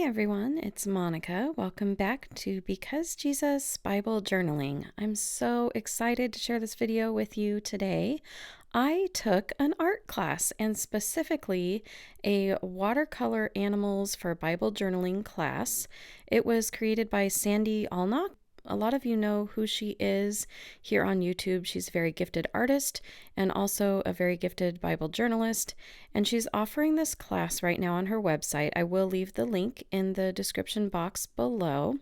Hey everyone, it's Monica. Welcome back to Because Jesus Bible Journaling. I'm so excited to share this video with you today. I took an art class, and specifically a watercolor animals for Bible journaling class. It was created by Sandy Allnock. A lot of you know who she is here on YouTube. She's a very gifted artist and also a very gifted Bible journalist. And she's offering this class right now on her website. I will leave the link in the description box below.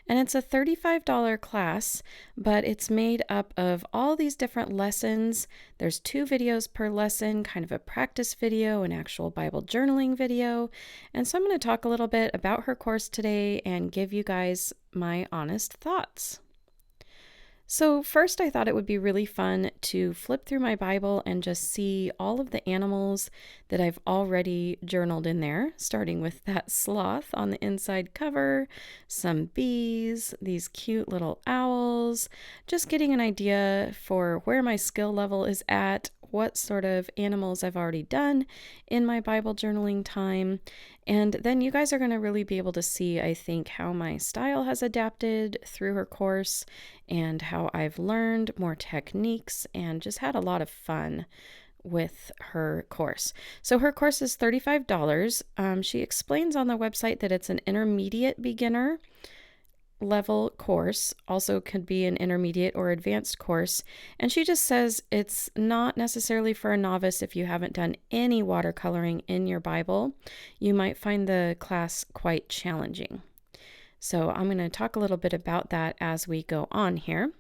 And it's a $35 class, but it's made up of all these different lessons. There's 2 videos per lesson, kind of a practice video, an actual Bible journaling video. And so I'm going to talk a little bit about her course today and give you guys my honest thoughts. So first, I thought it would be really fun to flip through my Bible and just see all of the animals that I've already journaled in there, starting with that sloth on the inside cover, some bees, these cute little owls, just getting an idea for where my skill level is at, what sort of animals I've already done in my Bible journaling time. And then you guys are going to really be able to see, I think, how my style has adapted through her course and how I've learned more techniques and just had a lot of fun with her course. So her course is $35. She explains on the website that it's an intermediate beginner level course, also could be an intermediate or advanced course. And she just says it's not necessarily for a novice. If you haven't done any watercoloring in your Bible, you might find the class quite challenging. So I'm going to talk a little bit about that as we go on here.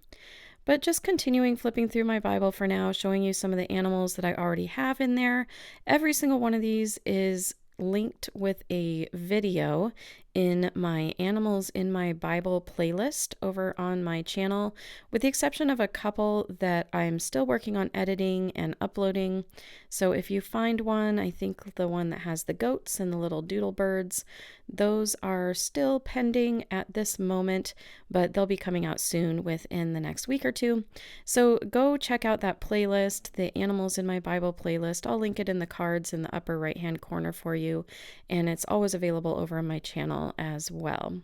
But just continuing flipping through my Bible for now, showing you some of the animals that I already have in there. Every single one of these is linked with a video in my Animals in My Bible playlist over on my channel, with the exception of a couple that I'm still working on editing and uploading. So if you find one, I think the one that has the goats and the little doodle birds, those are still pending at this moment, but they'll be coming out soon within the next week or 2. So go check out that playlist, the Animals in My Bible playlist. I'll link it in the cards in the upper right hand corner for you, and it's always available over on my channel as well.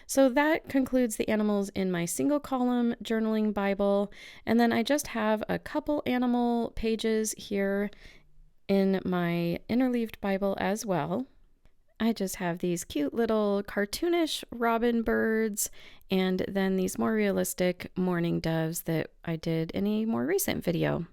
So that concludes the animals in my single column journaling Bible. And then I just have a couple animal pages here in my interleaved Bible as well. I just have these cute little cartoonish robin birds and then these more realistic mourning doves that I did in a more recent video.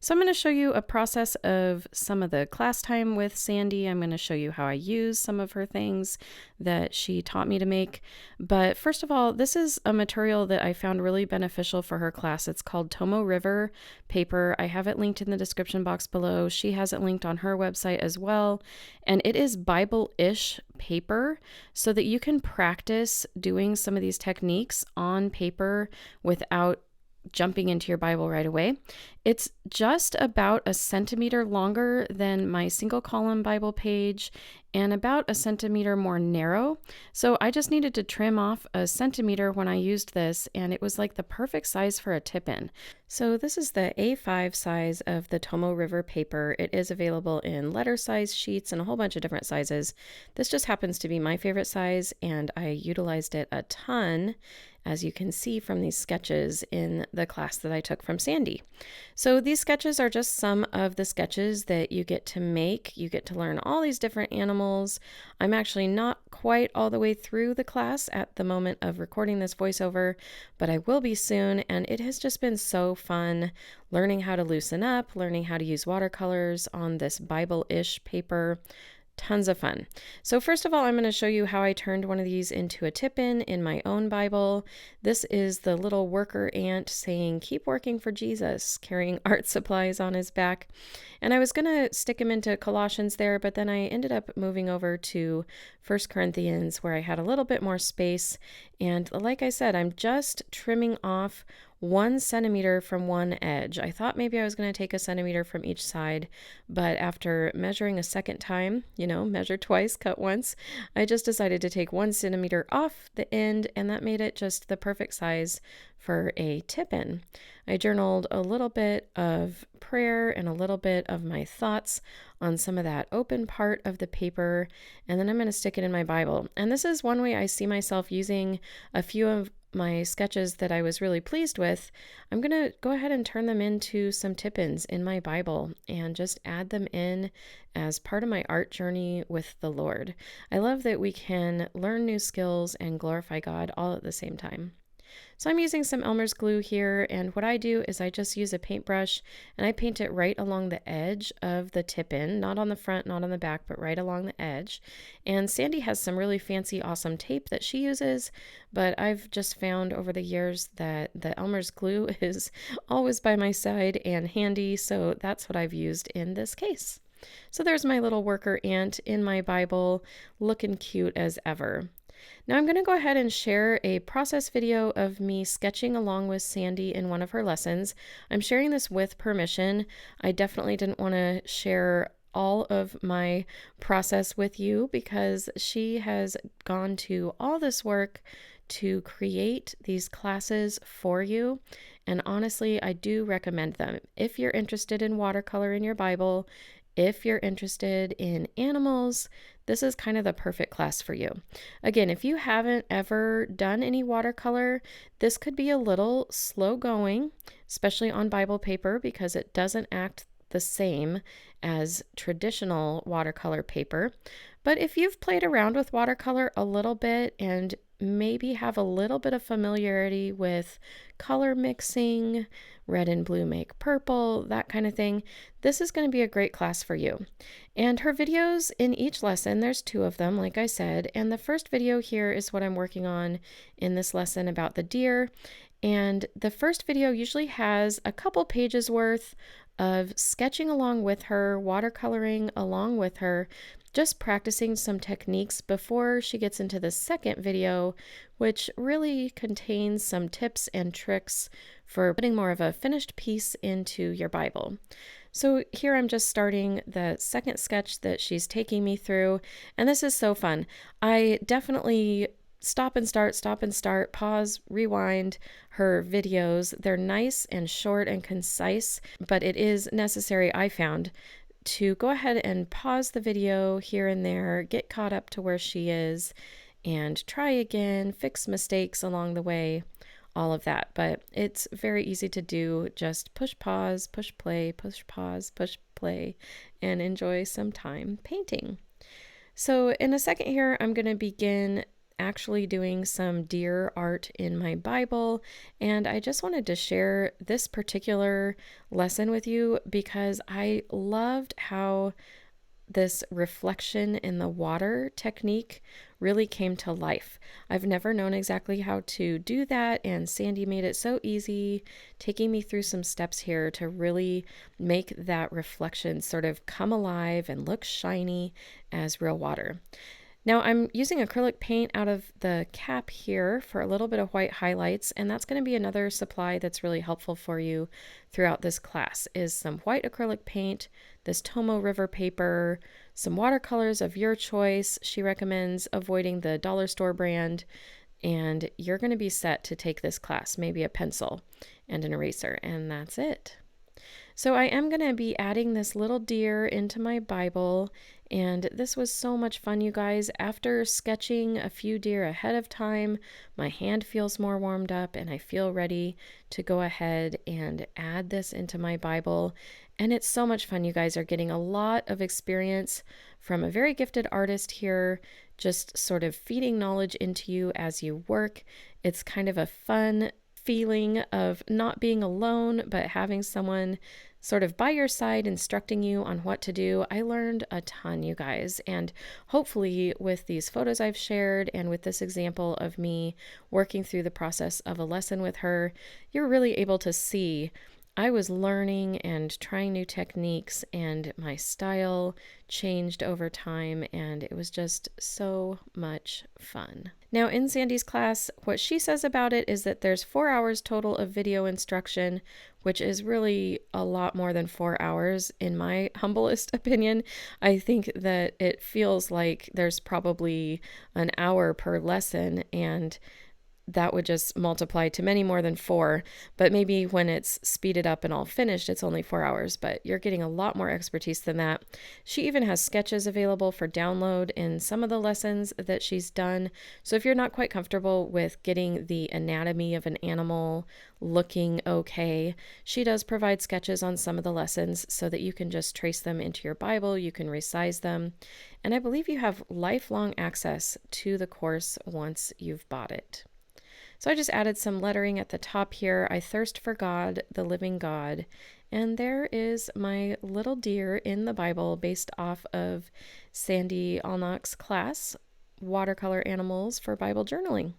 So I'm going to show you a process of some of the class time with Sandy. I'm going to show you how I use some of her things that she taught me to make. But first of all, this is a material that I found really beneficial for her class. It's called Tomoe River paper. I have it linked in the description box below. She has it linked on her website as well. And it is Bible-ish paper so that you can practice doing some of these techniques on paper without jumping into your Bible right away. It's just about a centimeter longer than my single column Bible page and about a centimeter more narrow. So I just needed to trim off a centimeter when I used this, and it was like the perfect size for a tip-in. So this is the A5 size of the Tomoe River paper. It is available in letter size sheets and a whole bunch of different sizes. This just happens to be my favorite size, and I utilized it a ton, as you can see from these sketches in the class that I took from Sandy. So these sketches are just some of the sketches that you get to make. You get to learn all these different animals. I'm actually not quite all the way through the class at the moment of recording this voiceover, but I will be soon, and it has just been so fun learning how to loosen up, learning how to use watercolors on this Bible-ish paper. Tons of fun. So first of all, I'm going to show you how I turned one of these into a tip-in in my own Bible. This is the little worker ant saying, "Keep working for Jesus," carrying art supplies on his back. And I was going to stick him into Colossians there, but then I ended up moving over to 1 Corinthians where I had a little bit more space. And like I said, I'm just trimming off 1 centimeter from one edge. I thought maybe I was going to take a centimeter from each side, but after measuring a second time, measure twice, cut once, I just decided to take 1 centimeter off the end, and that made it just the perfect size for a tip-in. I journaled a little bit of prayer and a little bit of my thoughts on some of that open part of the paper, and then I'm going to stick it in my Bible. And this is one way I see myself using a few of my sketches that I was really pleased with. I'm going to go ahead and turn them into some tip-ins in my Bible and just add them in as part of my art journey with the Lord. I love that we can learn new skills and glorify God all at the same time. So I'm using some Elmer's glue here, and what I do is I just use a paintbrush and I paint it right along the edge of the tip-in, not on the front, not on the back, but right along the edge. And Sandy has some really fancy, awesome tape that she uses, but I've just found over the years that the Elmer's glue is always by my side and handy, so that's what I've used in this case. So there's my little worker ant in my Bible, looking cute as ever. Now I'm going to go ahead and share a process video of me sketching along with Sandy in one of her lessons. I'm sharing this with permission. I definitely didn't want to share all of my process with you because she has gone to all this work to create these classes for you. And honestly, I do recommend them. If you're interested in watercolor in your Bible, if you're interested in animals, this is kind of the perfect class for you. Again, if you haven't ever done any watercolor, this could be a little slow going, especially on Bible paper because it doesn't act the same as traditional watercolor paper. But if you've played around with watercolor a little bit and maybe have a little bit of familiarity with color mixing, red and blue make purple, that kind of thing, this is going to be a great class for you. And her videos in each lesson, there's 2 of them, like I said, and the first video here is what I'm working on in this lesson about the deer. And the first video usually has a couple pages worth of sketching along with her, watercoloring along with her, just practicing some techniques before she gets into the second video, which really contains some tips and tricks for putting more of a finished piece into your Bible. So here I'm just starting the second sketch that she's taking me through, and this is so fun. I definitely stop and start, pause, rewind her videos. They're nice and short and concise, but it is necessary, I found, to go ahead and pause the video here and there, get caught up to where she is, and try again, fix mistakes along the way, all of that. But it's very easy to do. Just push pause, push play, push pause, push play, and enjoy some time painting. So in a second here, I'm going to begin actually doing some deer art in my Bible, and I just wanted to share this particular lesson with you because I loved how this reflection in the water technique really came to life. I've never known exactly how to do that, and Sandy made it so easy, taking me through some steps here to really make that reflection sort of come alive and look shiny as real water. Now I'm using acrylic paint out of the cap here for a little bit of white highlights, and that's going to be another supply that's really helpful for you throughout this class is some white acrylic paint, this Tomo River paper, some watercolors of your choice. She recommends avoiding the dollar store brand, and you're going to be set to take this class, maybe a pencil and an eraser, and that's it. So I am going to be adding this little deer into my Bible, and this was so much fun, you guys. After sketching a few deer ahead of time, my hand feels more warmed up and I feel ready to go ahead and add this into my Bible. And it's so much fun. You guys are getting a lot of experience from a very gifted artist here, just sort of feeding knowledge into you as you work. It's kind of a fun feeling of not being alone, but having someone sort of by your side instructing you on what to do. I learned a ton, you guys, and hopefully with these photos I've shared and with this example of me working through the process of a lesson with her, you're really able to see I was learning and trying new techniques, and my style changed over time, and it was just so much fun. Now in Sandy's class, what she says about it is that there's 4 hours total of video instruction, which is really a lot more than 4 hours in my humblest opinion. I think that it feels like there's probably an hour per lesson, and that would just multiply to many more than 4. But maybe when it's speeded up and all finished, it's only 4 hours. But you're getting a lot more expertise than that. She even has sketches available for download in some of the lessons that she's done. So if you're not quite comfortable with getting the anatomy of an animal looking okay, she does provide sketches on some of the lessons so that you can just trace them into your Bible. You can resize them. And I believe you have lifelong access to the course once you've bought it. So I just added some lettering at the top here. I thirst for God, the living God. And there is my little deer in the Bible based off of Sandy Allnock's class, Watercolor Animals for Bible Journaling.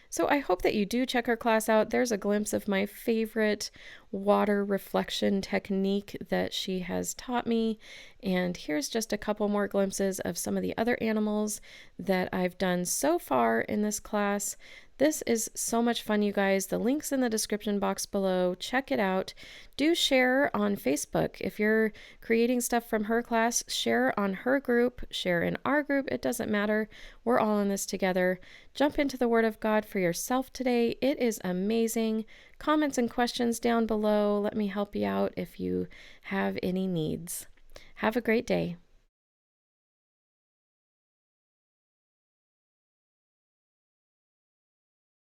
So I hope that you do check her class out. There's a glimpse of my favorite water reflection technique that she has taught me. And here's just a couple more glimpses of some of the other animals that I've done so far in this class. This is so much fun, you guys. The link's in the description box below. Check it out. Do share on Facebook. If you're creating stuff from her class, share on her group, share in our group. It doesn't matter. We're all in this together. Jump into the Word of God for yourself today. It is amazing. Comments and questions down below. Let me help you out if you have any needs. Have a great day.